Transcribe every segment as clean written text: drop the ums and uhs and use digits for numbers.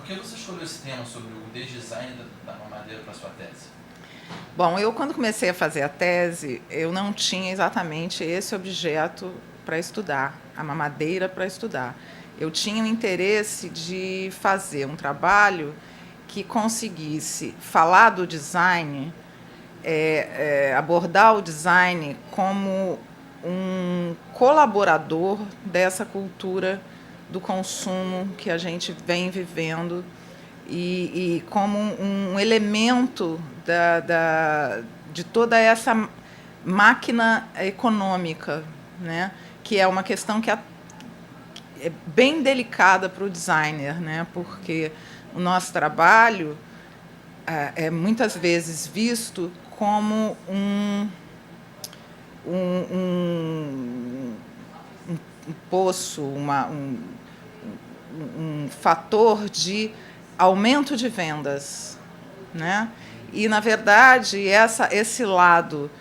que você escolheu esse tema sobre o desdesign da mamadeira para a sua tese? Bom, eu quando comecei a fazer a tese, eu não tinha exatamente esse objeto para estudar, a mamadeira para estudar. Eu tinha o interesse de fazer um trabalho que conseguisse falar do design, abordar o design como um colaborador dessa cultura do consumo que a gente vem vivendo e como um elemento de toda essa máquina econômica, né? Que é uma questão que é bem delicada para o designer, né? Porque o nosso trabalho é muitas vezes visto como um poço, um fator de aumento de vendas, né? E na verdade esse lado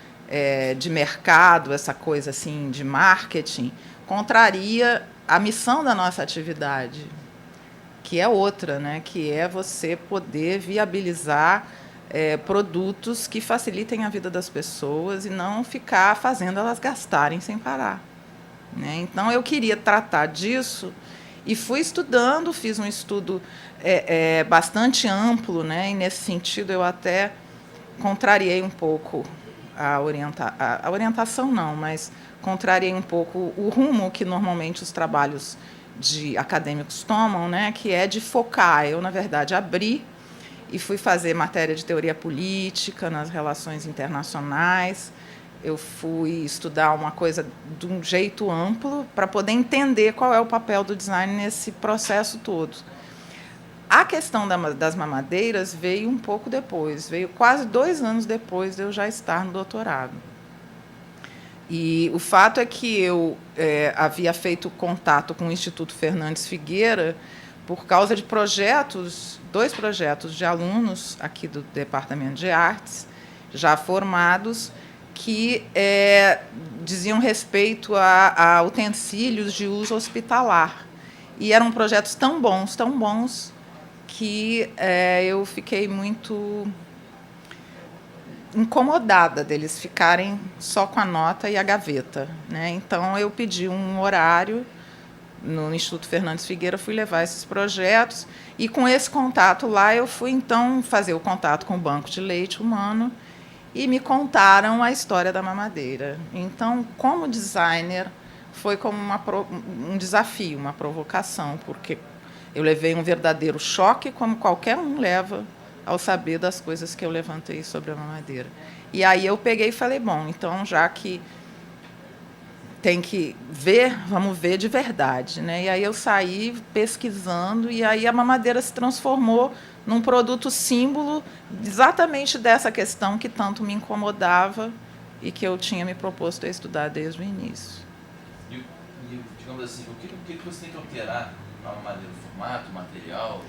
de mercado, essa coisa assim de marketing, contraria a missão da nossa atividade, que é outra, né? Que é você poder viabilizar produtos que facilitem a vida das pessoas e não ficar fazendo elas gastarem sem parar, né? Então eu queria tratar disso e fui estudando, fiz um estudo bastante amplo, né? E nesse sentido eu até contrariei um pouco a orientação, não, mas contrariei um pouco o rumo que normalmente os trabalhos de acadêmicos tomam, né? Que é de focar. Eu, na verdade, abri e fui fazer matéria de teoria política nas relações internacionais. Eu fui estudar uma coisa de um jeito amplo para poder entender qual é o papel do design nesse processo todo. A questão das mamadeiras veio um pouco depois, veio quase 2 anos depois de eu já estar no doutorado. E o fato é que eu havia feito contato com o Instituto Fernandes Figueira por causa de projetos, 2 projetos de alunos aqui do Departamento de Artes, já formados, que diziam respeito a utensílios de uso hospitalar. E eram projetos tão bons, que eu fiquei muito incomodada deles ficarem só com a nota e a gaveta, né? Então, eu pedi um horário no Instituto Fernandes Figueira, fui levar esses projetos, e com esse contato lá, eu fui, então, fazer o contato com o Banco de Leite Humano, e me contaram a história da mamadeira. Então, como designer, foi como um desafio, uma provocação, porque eu levei um verdadeiro choque, como qualquer um leva ao saber das coisas que eu levantei sobre a mamadeira. E aí eu peguei e falei, bom, então, já que tem que ver, vamos ver de verdade, né? E aí eu saí pesquisando, e aí a mamadeira se transformou num produto símbolo exatamente dessa questão que tanto me incomodava e que eu tinha me proposto a estudar desde o início. E digamos assim, o que você tem que alterar na mamadeira? O formato, o material?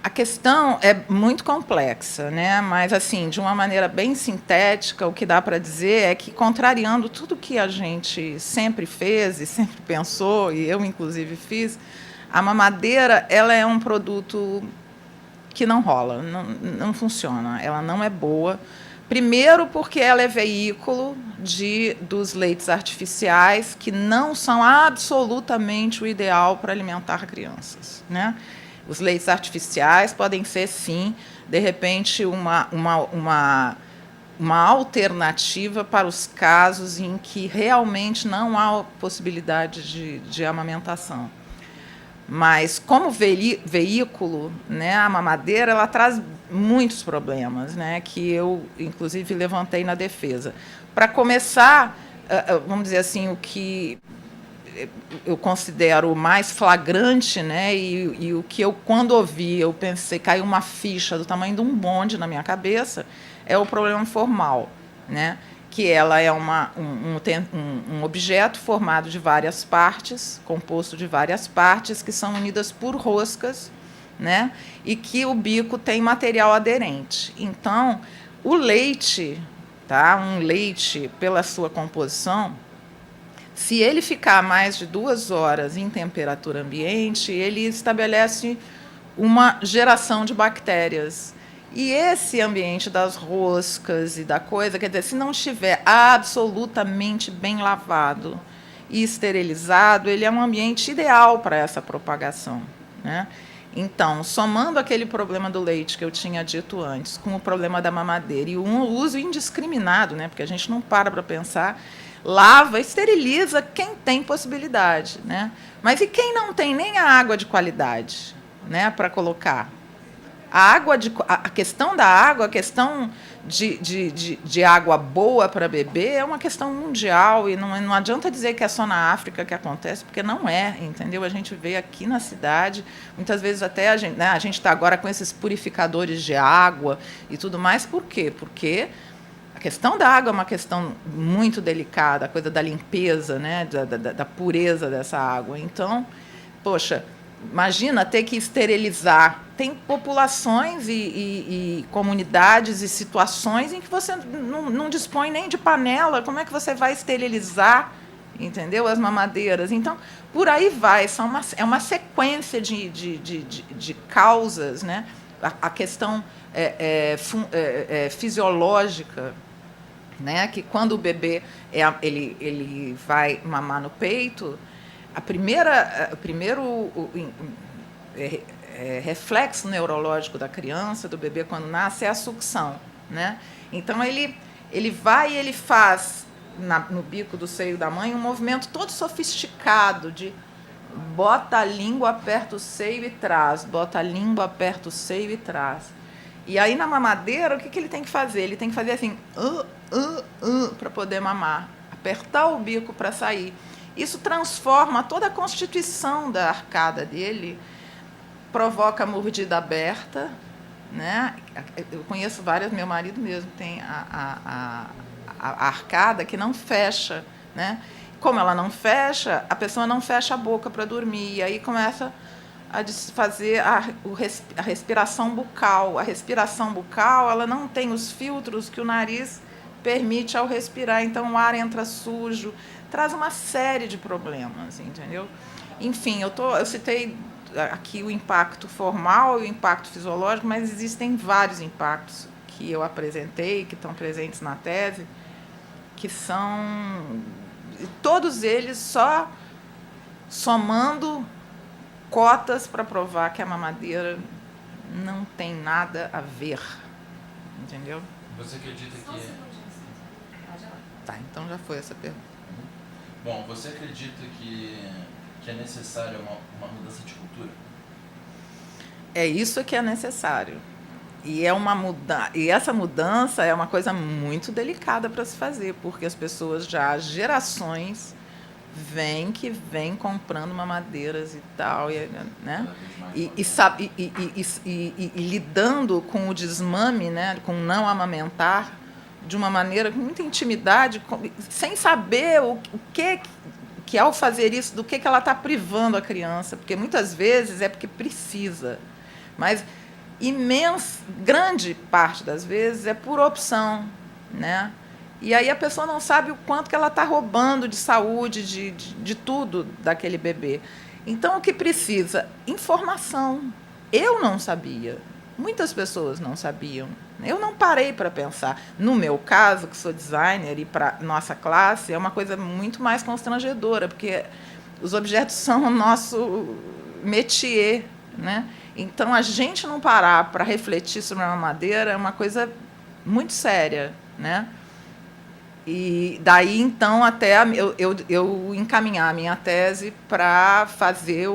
A questão é muito complexa, né? Mas, assim, de uma maneira bem sintética, o que dá para dizer é que, contrariando tudo que a gente sempre fez e sempre pensou, e eu, inclusive, fiz, a mamadeira ela é um produto que não rola, não funciona, ela não é boa. Primeiro, porque ela é veículo dos leites artificiais, que não são absolutamente o ideal para alimentar crianças, né? Os leites artificiais podem ser, sim, de repente, uma alternativa para os casos em que realmente não há possibilidade de amamentação. Mas, como veículo, né, a mamadeira ela traz muitos problemas, né, que eu, inclusive, levantei na defesa. Para começar, vamos dizer assim, o que eu considero o mais flagrante, né, e o que eu, quando ouvi, eu pensei, caiu uma ficha do tamanho de um bonde na minha cabeça, é o problema formal, né, que ela é um objeto formado de várias partes, composto de várias partes, que são unidas por roscas, né, e que o bico tem material aderente. Então, o leite, tá, um leite, pela sua composição, Se ele ficar mais de 2 horas em temperatura ambiente, ele estabelece uma geração de bactérias. E esse ambiente das roscas e da coisa, quer dizer, se não estiver absolutamente bem lavado e esterilizado, ele é um ambiente ideal para essa propagação, né? Então, somando aquele problema do leite que eu tinha dito antes, com o problema da mamadeira e o uso indiscriminado, né, porque a gente não para pensar, lava, esteriliza quem tem possibilidade, né? Mas e quem não tem nem a água de qualidade, né, para colocar? A questão da água, a questão de água boa para beber é uma questão mundial e não adianta dizer que é só na África que acontece, porque não é, entendeu? A gente vê aqui na cidade, muitas vezes até a gente está agora com esses purificadores de água e tudo mais. Por quê? Porque a questão da água é uma questão muito delicada, a coisa da limpeza, né, da pureza dessa água. Então, poxa, imagina ter que esterilizar. Tem populações e comunidades e situações em que você não dispõe nem de panela. Como é que você vai esterilizar, entendeu, as mamadeiras? Então, por aí vai. É uma sequência de causas, né? A questão fisiológica, né? Que quando o bebê ele vai mamar no peito, o primeiro reflexo neurológico da criança, do bebê, quando nasce, é a sucção, né? Então, ele vai e ele faz, no bico do seio da mãe, um movimento todo sofisticado de bota a língua, aperta o seio e traz, bota a língua, aperta o seio e traz. E aí, na mamadeira, o que ele tem que fazer? Ele tem que fazer assim, para poder mamar, apertar o bico para sair. Isso transforma toda a constituição da arcada dele, provoca a mordida aberta, né? Eu conheço várias, meu marido mesmo tem a arcada que não fecha, né? Como ela não fecha, a pessoa não fecha a boca para dormir, e aí começa a fazer a respiração bucal. A respiração bucal, ela não tem os filtros que o nariz permite ao respirar, então o ar entra sujo, traz uma série de problemas, entendeu? Enfim, eu citei aqui o impacto formal e o impacto fisiológico, mas existem vários impactos que eu apresentei, que estão presentes na tese, que são todos eles só somando cotas para provar que a mamadeira não tem nada a ver, entendeu? Você acredita que... Tá, então já foi essa pergunta. Bom, você acredita que é necessária uma mudança de cultura? É isso que é necessário. E essa mudança é uma coisa muito delicada para se fazer, porque as pessoas já há gerações vêm comprando mamadeiras e tal, né? E lidando com o desmame, né? Com não amamentar, de uma maneira com muita intimidade, sem saber o que ao fazer isso, do que ela está privando a criança, porque muitas vezes é porque precisa, mas grande parte das vezes é por opção, né? E aí a pessoa não sabe o quanto que ela está roubando de saúde, de tudo daquele bebê. Então, o que precisa? Informação. Eu não sabia. Muitas pessoas não sabiam. Eu não parei para pensar. No meu caso, que sou designer, e para nossa classe, é uma coisa muito mais constrangedora, porque os objetos são o nosso métier, né? Então, a gente não parar para refletir sobre a mamadeira é uma coisa muito séria, né? E daí, então, até eu encaminhar a minha tese para fazer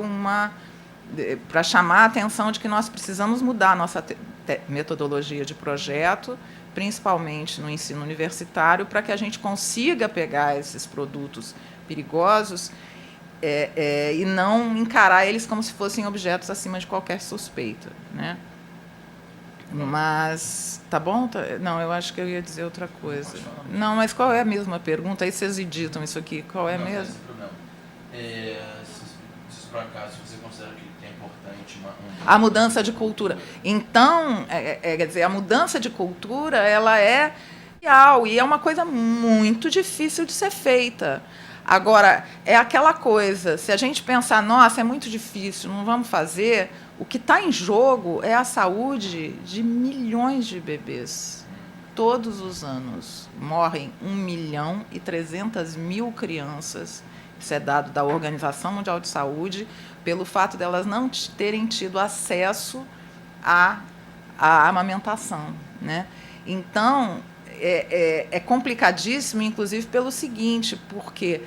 para chamar a atenção de que nós precisamos mudar a nossa metodologia de projeto, principalmente no ensino universitário, para que a gente consiga pegar esses produtos perigosos e não encarar eles como se fossem objetos acima de qualquer suspeita, né? Mas, tá bom? Não, eu acho que eu ia dizer outra coisa. Não, mas qual é a mesma pergunta? Aí vocês editam isso aqui. Qual é mesmo? Não, se por acaso você considera que é importante a mudança de cultura. Então, quer dizer, a mudança de cultura, ela é real e é uma coisa muito difícil de ser feita. Agora, é aquela coisa, se a gente pensar, nossa, é muito difícil, não vamos fazer, o que está em jogo é a saúde de milhões de bebês. Todos os anos morrem 1.300.000 crianças, isso é dado da Organização Mundial de Saúde, pelo fato delas não terem tido acesso à amamentação, né? Então, é complicadíssimo, inclusive, pelo seguinte, porque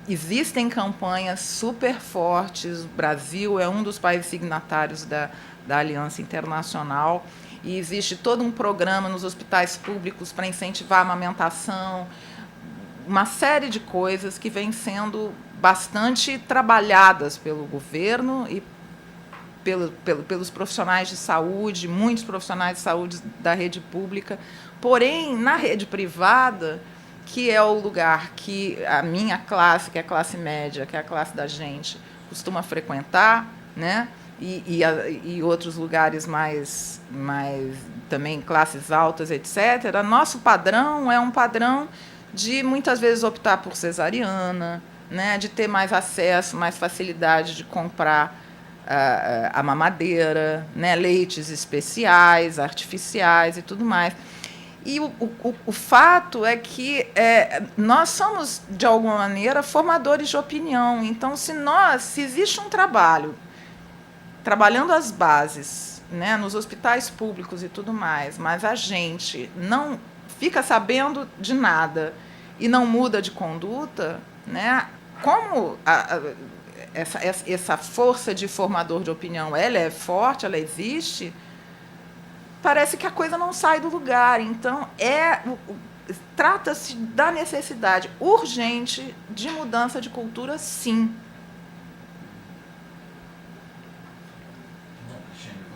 existem campanhas super fortes, o Brasil é um dos países signatários da Aliança Internacional, e existe todo um programa nos hospitais públicos para incentivar a amamentação, uma série de coisas que vêm sendo bastante trabalhadas pelo governo e pelos profissionais de saúde, muitos profissionais de saúde da rede pública. Porém, na rede privada, que é o lugar que a minha classe, que é a classe média, que é a classe da gente, costuma frequentar, né? E outros lugares mais também classes altas, etc., nosso padrão é um padrão de, muitas vezes, optar por cesariana, né? De ter mais acesso, mais facilidade de comprar a mamadeira, né? Leites especiais, artificiais e tudo mais. E o fato é que nós somos, de alguma maneira, formadores de opinião. Então, se existe um trabalho trabalhando as bases, né, nos hospitais públicos e tudo mais, mas a gente não fica sabendo de nada e não muda de conduta, né, como essa força de formador de opinião, ela é forte, ela existe, parece que a coisa não sai do lugar. Então, trata-se da necessidade urgente de mudança de cultura, sim.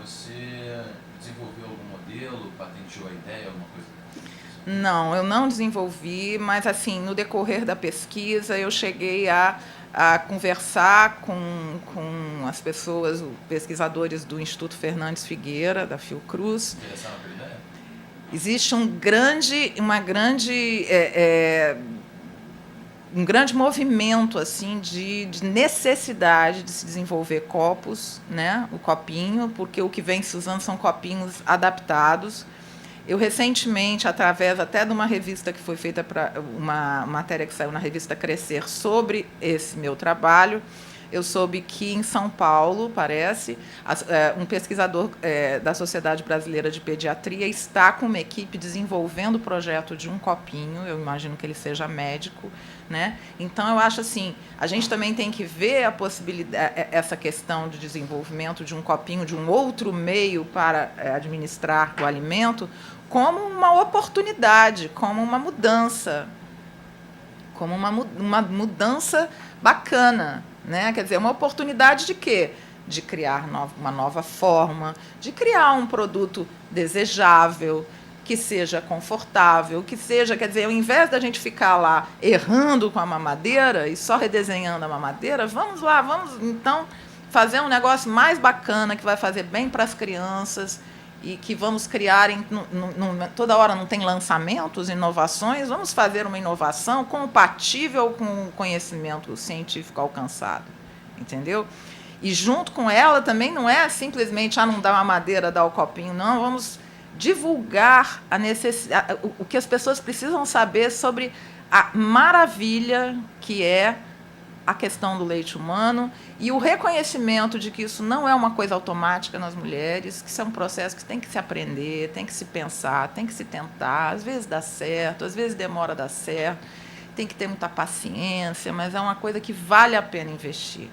Você desenvolveu algum modelo, patenteou a ideia, alguma coisa? Não, eu não desenvolvi, mas assim, no decorrer da pesquisa eu cheguei a conversar com as pessoas, os pesquisadores do Instituto Fernandes Figueira, da Fiocruz. Interessaram pela ideia? Existe um grande movimento assim de necessidade de se desenvolver copos, né? O copinho, porque o que vem se usando são copinhos adaptados. Eu, recentemente, através até de uma revista que foi feita, uma matéria que saiu na revista Crescer sobre esse meu trabalho, eu soube que, em São Paulo, parece, um pesquisador da Sociedade Brasileira de Pediatria está com uma equipe desenvolvendo o projeto de um copinho, eu imagino que ele seja médico, né? Então, eu acho assim, a gente também tem que ver a possibilidade, essa questão de desenvolvimento de um copinho, de um outro meio para administrar o alimento, como uma oportunidade, como uma mudança bacana, né? Quer dizer, uma oportunidade de quê? De criar uma nova forma, de criar um produto desejável, que seja confortável, que seja, quer dizer, ao invés da gente ficar lá errando com a mamadeira e só redesenhando a mamadeira, vamos então fazer um negócio mais bacana, que vai fazer bem para as crianças e que vamos criar, toda hora não tem lançamentos, inovações, vamos fazer uma inovação compatível com o conhecimento científico alcançado, entendeu? E junto com ela também não é simplesmente, não dá uma madeira, dá o copinho, não, vamos divulgar a necessidade, o que as pessoas precisam saber sobre a maravilha que é a questão do leite humano e o reconhecimento de que isso não é uma coisa automática nas mulheres, que isso é um processo que tem que se aprender, tem que se pensar, tem que se tentar, às vezes dá certo, às vezes demora a dar certo, tem que ter muita paciência, mas é uma coisa que vale a pena investir.